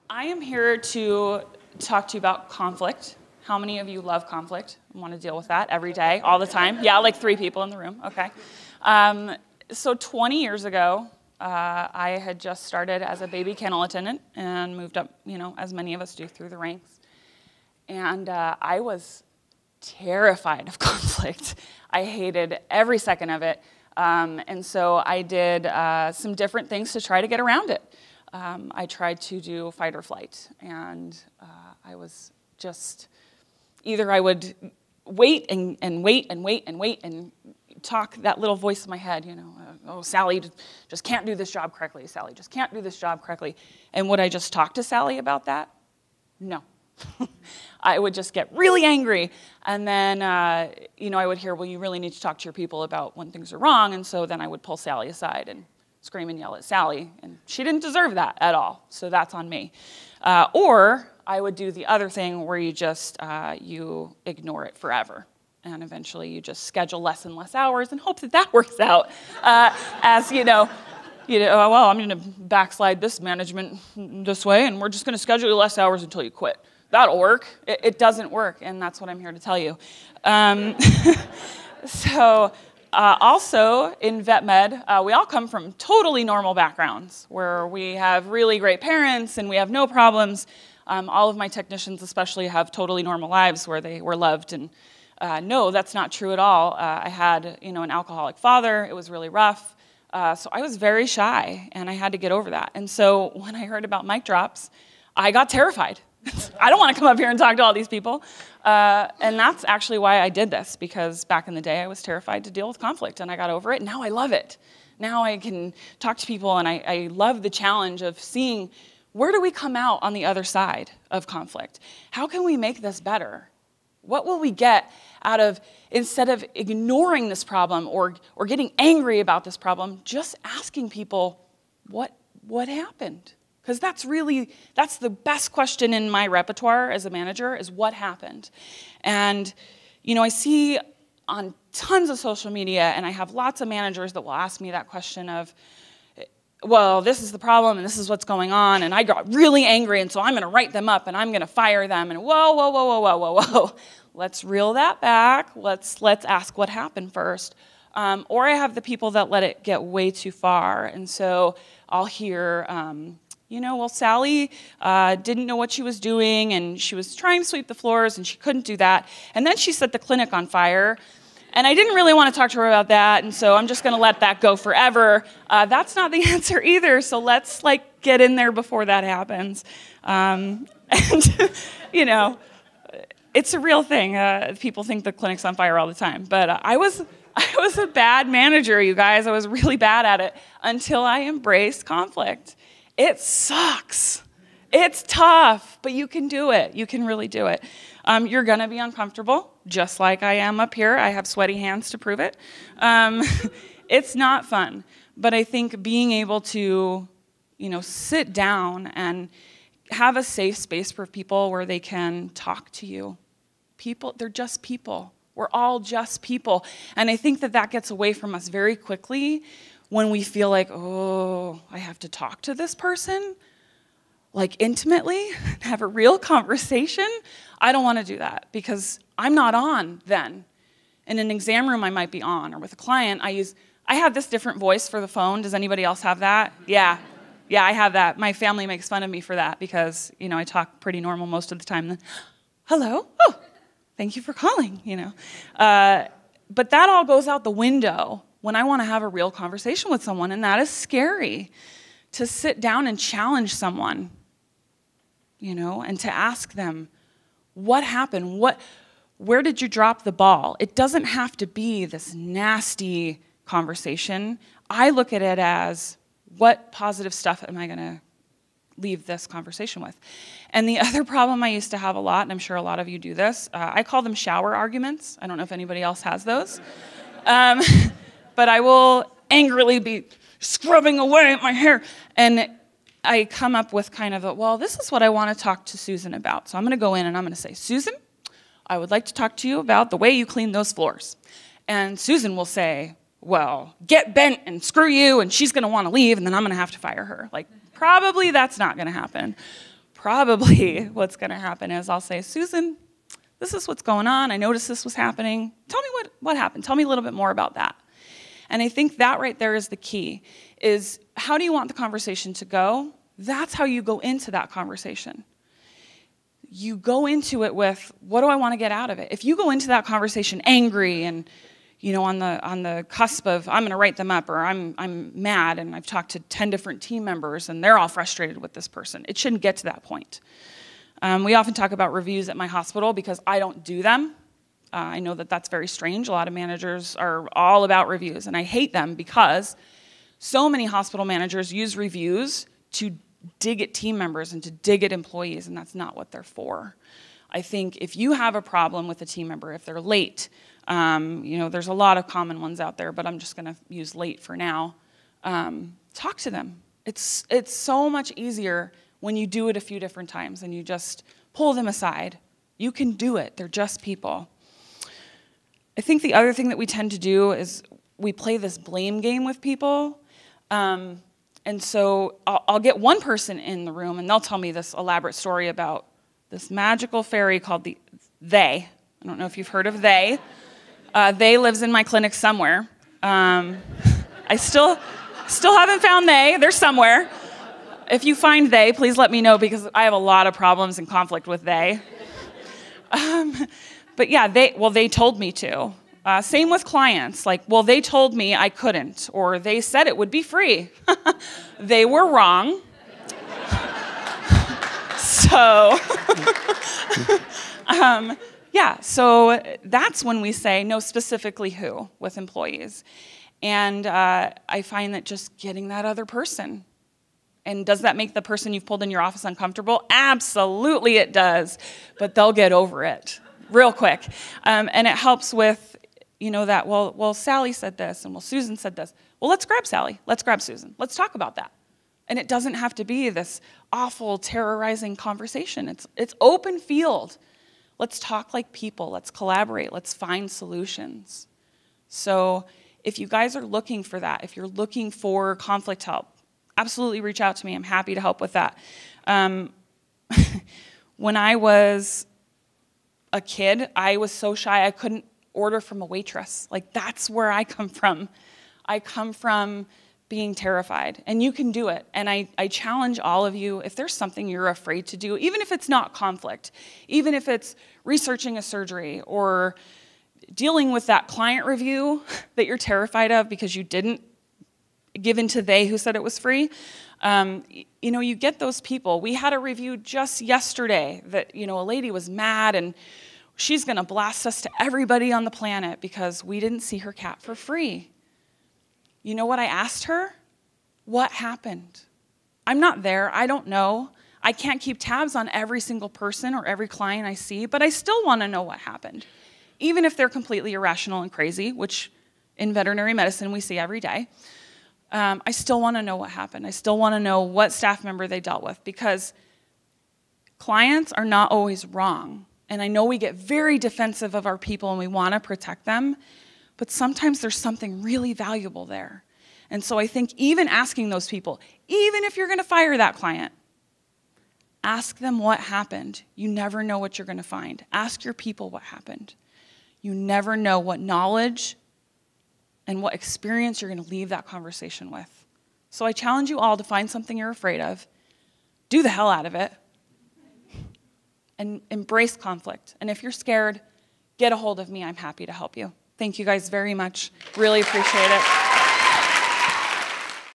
I am here to talk to you about conflict. How many of you love conflict and want to deal with that every day, all the time? Yeah, like 3 people in the room, okay. So 20 years ago, I had just started as a baby kennel attendant and moved up, as many of us do, through the ranks. And I was terrified of conflict. I hated every second of it. And so I did some different things to try to get around it. I tried to do fight or flight, and I was just, either I would wait and wait and wait and wait and talk that little voice in my head, oh, Sally just can't do this job correctly. Sally just can't do this job correctly. And would I just talk to Sally about that? No. I would just get really angry, and then, I would hear, well, you really need to talk to your people about when things are wrong, and so then I would pull Sally aside and scream and yell at Sally, and she didn't deserve that at all, so that's on me. Or I would do the other thing where you just, you ignore it forever, and eventually you just schedule less and less hours and hope that that works out, as, well, I'm going to backslide this management this way, and we're just going to schedule you less hours until you quit. That'll work. It doesn't work, and that's what I'm here to tell you. Also, in vet med, we all come from totally normal backgrounds where we have really great parents and we have no problems. All of my technicians especially have totally normal lives where they were loved, and no, that's not true at all. I had, an alcoholic father. It was really rough. So I was very shy, and I had to get over that. And so when I heard about mic drops, I got terrified. I don't want to come up here and talk to all these people. And that's actually why I did this, because back in the day I was terrified to deal with conflict, and I got over it. Now I love it. Now I can talk to people, and I love the challenge of seeing, where do we come out on the other side of conflict? How can we make this better? What will we get out of, instead of ignoring this problem or getting angry about this problem, just asking people, what happened? Because that's the best question in my repertoire as a manager, is what happened? And, I see on tons of social media, and I have lots of managers that will ask me that question of, well, this is the problem, and this is what's going on, and I got really angry, and so I'm going to write them up, and I'm going to fire them, and whoa. Let's reel that back. Let's ask what happened first. Or I have the people that let it get way too far, and so I'll hear, well, Sally didn't know what she was doing, and she was trying to sweep the floors, and she couldn't do that, and then she set the clinic on fire, and I didn't really want to talk to her about that, and so I'm just going to let that go forever. That's not the answer either, so let's, get in there before that happens. And, it's a real thing. People think the clinic's on fire all the time, but I was a bad manager, you guys. I was really bad at it until I embraced conflict. It sucks. It's tough, but you can do it. You can really do it. You're going to be uncomfortable, just like I am up here. I have sweaty hands to prove it. It's not fun, but I think being able to, sit down and have a safe space for people where they can talk to you. People, they're just people. We're all just people. And I think that gets away from us very quickly when we feel like, oh, I have to talk to this person, intimately, have a real conversation. I don't want to do that because I'm not on then. In an exam room, I might be on, or with a client, I have this different voice for the phone. Does anybody else have that? Yeah, I have that. My family makes fun of me for that because, I talk pretty normal most of the time. Then, hello? Oh, thank you for calling, But that all goes out the window when I want to have a real conversation with someone, and that is scary, to sit down and challenge someone, and to ask them, what happened? Where did you drop the ball? It doesn't have to be this nasty conversation. I look at it as, what positive stuff am I going to leave this conversation with? And the other problem I used to have a lot, and I'm sure a lot of you do this, I call them shower arguments. I don't know if anybody else has those. But I will angrily be scrubbing away at my hair, and I come up with kind of well, this is what I want to talk to Susan about. So I'm going to go in and I'm going to say, Susan, I would like to talk to you about the way you clean those floors. And Susan will say, well, get bent and screw you, and she's going to want to leave, and then I'm going to have to fire her. Probably that's not going to happen. probably what's going to happen is I'll say, Susan, this is what's going on. I noticed this was happening. Tell me what happened. Tell me a little bit more about that. And I think that right there is the key, is how do you want the conversation to go? That's how you go into that conversation. You go into it with, what do I want to get out of it? If you go into that conversation angry and on the cusp of, I'm going to write them up, or I'm mad and I've talked to 10 different team members and they're all frustrated with this person. It shouldn't get to that point. We often talk about reviews at my hospital because I don't do them. I know that that's very strange. A lot of managers are all about reviews, and I hate them because so many hospital managers use reviews to dig at team members and to dig at employees, and that's not what they're for. I think if you have a problem with a team member, if they're late, there's a lot of common ones out there, but I'm just going to use late for now. Talk to them. It's so much easier when you do it a few different times and you just pull them aside. You can do it. They're just people. I think the other thing that we tend to do is we play this blame game with people. And so I'll get one person in the room and they'll tell me this elaborate story about this magical fairy called the They. I don't know if you've heard of They. They lives in my clinic somewhere. I still haven't found They. They're somewhere. If you find They, please let me know because I have a lot of problems and conflict with They. But yeah, they told me to. Same with clients, they told me I couldn't, or they said it would be free. They were wrong. So, so that's when we say no, specifically who with employees. And I find that just getting that other person. And does that make the person you've pulled in your office uncomfortable? Absolutely it does, but they'll get over it real quick. And it helps with, that, well, Sally said this, and well, Susan said this. Well, let's grab Sally. Let's grab Susan. Let's talk about that. And it doesn't have to be this awful, terrorizing conversation. It's open field. Let's talk like people. Let's collaborate. Let's find solutions. So if you guys are looking for that, if you're looking for conflict help, absolutely reach out to me. I'm happy to help with that. When I was a kid, I was so shy I couldn't order from a waitress. That's where I come from. I come from being terrified, and you can do it. And I challenge all of you, if there's something you're afraid to do, even if it's not conflict, even if it's researching a surgery or dealing with that client review that you're terrified of because you didn't give in to they who said it was free, you get those people. We had a review just yesterday that, a lady was mad and she's going to blast us to everybody on the planet because we didn't see her cat for free. You know what I asked her? What happened? I'm not there. I don't know. I can't keep tabs on every single person or every client I see, but I still want to know what happened. Even if they're completely irrational and crazy, which in veterinary medicine we see every day. I still want to know what happened. I still want to know what staff member they dealt with because clients are not always wrong. And I know we get very defensive of our people and we want to protect them, but sometimes there's something really valuable there. And so I think even asking those people, even if you're going to fire that client, ask them what happened. You never know what you're going to find. Ask your people what happened. You never know what knowledge and what experience you're going to leave that conversation with. So I challenge you all to find something you're afraid of, do the hell out of it, and embrace conflict. And if you're scared, get a hold of me. I'm happy to help you. Thank you guys very much. Really appreciate it.